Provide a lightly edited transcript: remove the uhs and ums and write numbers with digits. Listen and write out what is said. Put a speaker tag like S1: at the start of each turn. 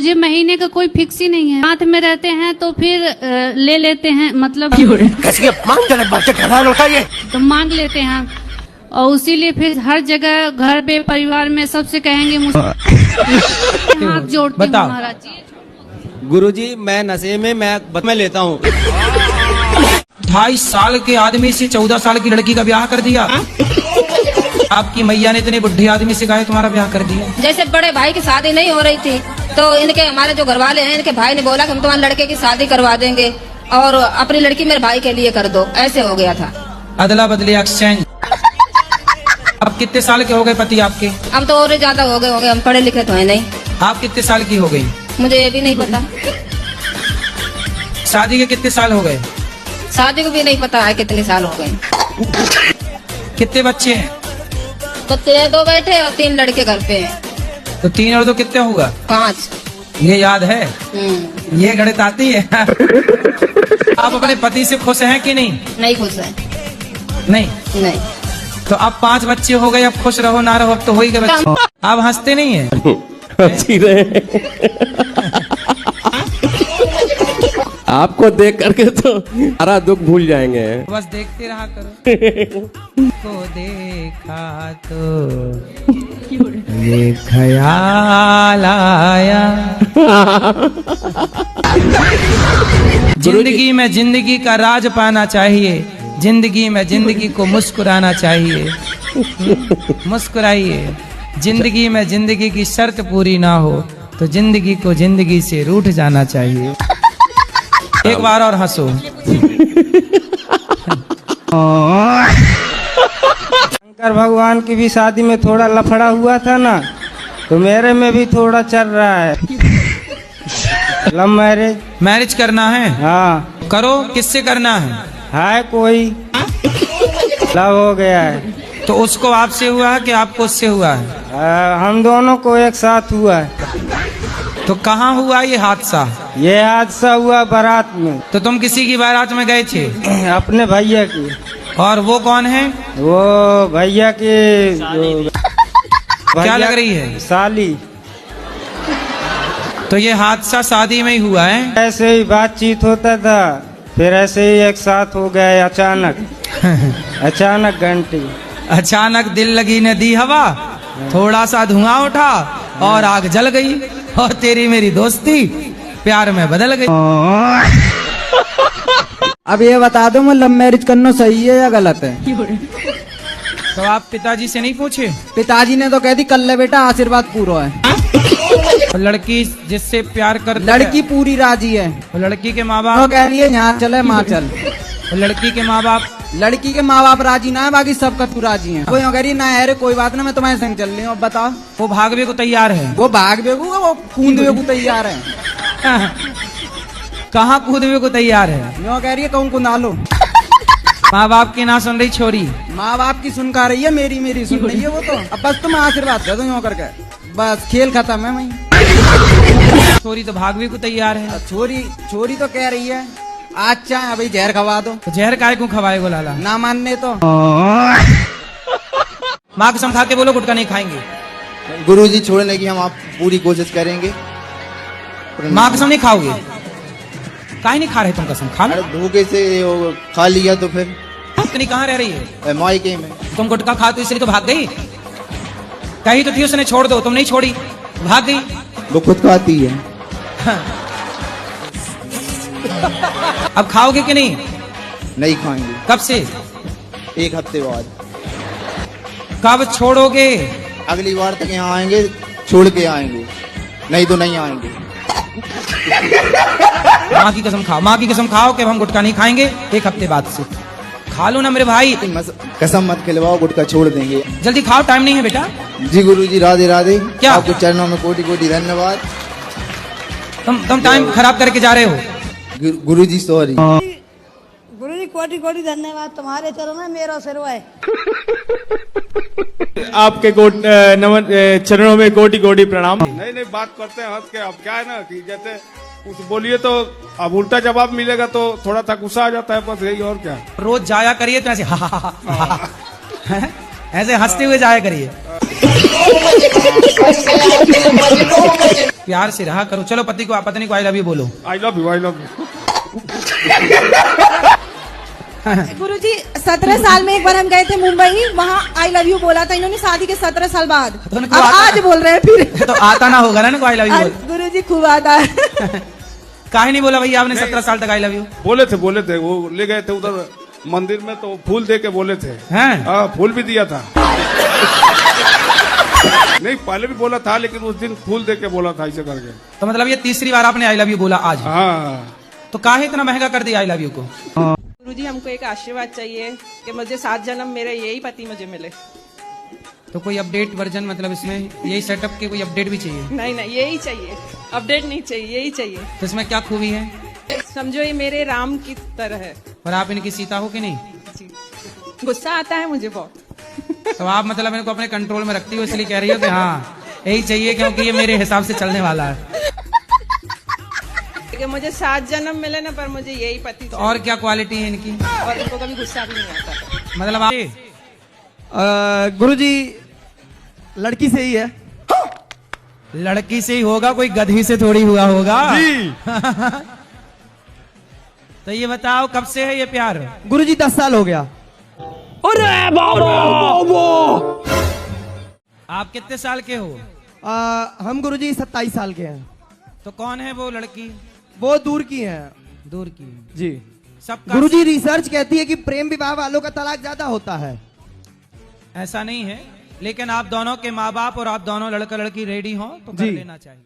S1: मुझे महीने का कोई फिक्स ही नहीं है, हाथ में रहते हैं तो फिर ले लेते हैं, मतलब तो मांग लेते हैं और उसीलिए फिर हर जगह घर पे परिवार में सबसे कहेंगे मुझे हाथ जोड़ते हैं महाराज जी।
S2: गुरुजी मैं नशे में मैं लेता हूँ।
S3: 28 साल के आदमी से 14 साल की लड़की का ब्याह कर दिया। आपकी मैया ने इतने बुढ़े आदमी से कहा तुम्हारा ब्याह कर दिया।
S4: जैसे बड़े भाई की शादी नहीं हो रही थी तो इनके हमारे जो घर वाले हैं इनके भाई ने बोला कि हम तुम्हारे लड़के की शादी करवा देंगे और अपनी लड़की मेरे भाई के लिए कर दो, ऐसे हो गया था।
S3: अदला बदली एक्सचेंज। अब कितने साल के हो गए पति आपके?
S4: अब तो और ज्यादा हो गए, हम पढ़े लिखे तो है नहीं।
S3: आप कितने साल की हो गई?
S4: मुझे ये भी नहीं पता।
S3: शादी के कितने साल हो गए?
S4: शादी को भी नहीं पता है कितने साल हो गए।
S3: कितने बच्चे हैं?
S4: बच्चे 2 बेटे और 3 लड़के घर पे हैं।
S3: तो 3 और 2 कितने होगा?
S4: 5।
S3: ये याद है? ये गणित आती है? आप अपने पति से खुश हैं कि नहीं?
S4: नहीं खुश है।
S3: नहीं। तो अब 5 बच्चे हो गए, अब खुश रहो ना रहो, अब तो हो ही गए बच्चे। आप हंसते नहीं है?
S2: हंसी रहे। आपको देख करके तो सारा दुख भूल जाएंगे।
S3: बस देखते रहा करो। को देखा तो ये ख्याल आया। जिंदगी में जिंदगी का राज पाना चाहिए, जिंदगी में जिंदगी को मुस्कुराना चाहिए। मुस्कुराइए। जिंदगी में जिंदगी की शर्त पूरी ना हो तो जिंदगी को जिंदगी से रूठ जाना चाहिए। एक बार और हंसो।
S5: शंकर भगवान की भी शादी में थोड़ा लफड़ा हुआ था ना, तो मेरे में भी थोड़ा चल रहा है। लव
S3: मैरिज करना है? हाँ। करो। किससे करना है?
S5: कोई लव हो गया है।
S3: तो उसको आपसे हुआ है कि आपको उससे हुआ है?
S5: हम दोनों को एक साथ हुआ है।
S3: तो कहाँ हुआ ये हादसा?
S5: ये हादसा हुआ बारात में।
S3: तो तुम किसी की बारात में गए थे?
S5: अपने भैया की।
S3: और वो कौन है?
S5: वो भैया की
S3: क्या लग रही है?
S5: साली।
S3: तो ये हादसा शादी में ही हुआ है?
S5: ऐसे ही बातचीत होता था, फिर ऐसे ही एक साथ हो गए अचानक। अचानक घंटी।
S3: अचानक दिल लगी ने दी हवा, थोड़ा सा धुआं उठा और आग जल गई और तेरी मेरी दोस्ती प्यार में बदल गई।
S6: अब ये बता दो मैं लव मैरिज करना सही है या गलत है?
S3: तो आप पिताजी से नहीं पूछे?
S6: पिताजी ने तो कह दी कल ले बेटा आशीर्वाद पूरा है।
S3: और लड़की जिससे प्यार कर,
S6: लड़की पूरी राजी है।
S3: और लड़की के माँ बाप
S6: तो कह रही है यहाँ चले माँ चल।
S3: और लड़की के माँ बाप?
S6: लड़की के माँ बाप राजी ना है, बाकी सबका तू राजी है। कोई कह रही ना है कोई बात ना, मैं तुम्हारे संग चल रही हूँ। अब बताओ।
S3: वो भागवे को तैयार है?
S6: वो भागवे को, वो कूदवे को तैयार है।
S3: कहाँ कूदवे को तैयार है?
S6: यो कह रही है कहूँ कुंदा लो।
S3: माँ बाप की ना सुन रही छोरी?
S6: माँ बाप की सुन का रही है, मेरी सुन रही है वो तो। अब बस तुम आशीर्वाद दे दो यो करके, बस खेल खत्म है वही।
S3: छोरी तो भागवे को तैयार है।
S6: छोरी तो कह रही है आज चाहे अभी जहर खवा दो।
S3: तो जहर काय को खवाएगो लाला?
S6: ना मानने तो
S3: माँ कसम खा के बोलो गुटखा नहीं खाएंगे।
S7: गुरुजी छोड़ने की हम आप पूरी कोशिश करेंगे।
S3: माँ कसम नहीं खाओगे? काहे नहीं खा रहे तुम कसम? खा लो।
S7: धोखे से खा लिया तो फिर।
S3: इतनी कहाँ रह रही है?
S7: मायके में।
S3: तुम गुटखा खा तो इसलिए तो भाग गई? कही तो थी उसने छोड़ दो, तुम नहीं छोड़ी, भाग गई।
S7: वो खुद खाती है।
S3: अब खाओगे कि नहीं?
S7: नहीं खाएंगे।
S3: कब से?
S7: 1 हफ्ते बाद।
S3: कब छोड़ोगे?
S7: अगली बार तक यहाँ आएंगे, छोड़ के आएंगे, नहीं तो नहीं आएंगे।
S3: माँ की कसम खाओ, माँ की कसम खाओ कि हम गुटखा नहीं खाएंगे 1 हफ्ते बाद से। खा लो ना मेरे भाई।
S7: कसम मत खिलवाओ, गुटखा छोड़ देंगे।
S3: जल्दी खाओ, टाइम नहीं है बेटा।
S7: जी गुरुजी राधे राधे।
S3: क्या?
S7: आपके चरणों में कोटि कोटि धन्यवाद।
S3: तुम टाइम खराब करके जा रहे हो।
S7: गुरुजी सॉरी।
S8: गुरुजी कोटि कोटि धन्यवाद, तुम्हारे चरणों में मेरा सिर है।
S9: आपके चरणों में कोटि कोटि प्रणाम। नहीं बात करते हैं हंस के। अब क्या है ना कि जैसे कुछ बोलिए तो अब उल्टा जवाब मिलेगा तो थोड़ा सा गुस्सा आ जाता है, बस यही और क्या।
S3: रोज जाया करिए तो ऐसे ऐसे हंसते हुए जाया करिए। प्यार से रहा करो। चलो पति को पत्नी को आई लव यू बोलो।
S9: I love you, I love you.
S8: Guruji 17 साल में एक बार हम गए थे मुंबई, वहाँ आई लव यू बोला था इन्होंने शादी के 17 साल बाद।
S3: तो
S8: अब आज बोल रहे हैं फिर।
S3: तो आता ना होगा ना आई लव यू बोल।
S8: गुरुजी खूब आता है।
S3: काहे नहीं बोला भैया आपने 17 साल तक आई लव यू?
S9: बोले थे वो ले गए थे उधर मंदिर में, तो फूल दे के बोले थे।
S3: हैं?
S9: हाँ, फूल भी दिया था। नहीं, पहले भी बोला था, लेकिन उस दिन फूल दे के बोला था ऐसे करके।
S3: तो मतलब ये तीसरी बार आपने आई लव यू बोला आज?
S9: हाँ।
S3: तो काहे इतना महंगा कर दिया आई लव यू को?
S10: गुरुजी हमको एक आशीर्वाद चाहिए कि मुझे 7 जन्म मेरे यही पति मुझे मिले।
S3: तो कोई अपडेट वर्जन, मतलब इसमें यही सेटअप के कोई अपडेट भी चाहिए?
S10: नहीं नहीं, यही चाहिए, अपडेट नहीं चाहिए, यही चाहिए।
S3: तो इसमें क्या खूबी है?
S10: समझो ये मेरे राम की तरह है।
S3: और आप इनकी सीता हो कि नहीं?
S10: जी। गुस्सा आता है मुझे बहुत।
S3: तो आप मतलब इनको अपने कंट्रोल में रखती हो, इसलिए कह रही हो कि हाँ यही चाहिए क्योंकि ये मेरे हिसाब से चलने वाला है।
S10: कि मुझे 7 जन्म मिले ना, पर मुझे यही पति
S3: तो और क्या क्वालिटी है इनकी?
S10: और इनको कभी गुस्सा भी नहीं आता।
S3: मतलब आप
S6: गुरुजी लड़की से ही है।
S3: लड़की से ही होगा, कोई गधी से थोड़ी हुआ होगा जी। तो ये बताओ कब से है ये प्यार?
S6: गुरुजी 10 साल हो गया।
S2: अरे बाबा!
S3: आप कितने साल के हो?
S6: हम गुरुजी 27 साल के हैं।
S3: तो कौन है वो लड़की?
S6: वो दूर की है।
S3: दूर की
S6: जी।
S3: सबका
S6: गुरुजी रिसर्च कहती है कि प्रेम विवाह वालों का तलाक ज्यादा होता है।
S3: ऐसा नहीं है, लेकिन आप दोनों के माँ बाप और आप दोनों लड़का लड़की रेडी हो तो कर
S6: जी।
S3: लेना चाहिए।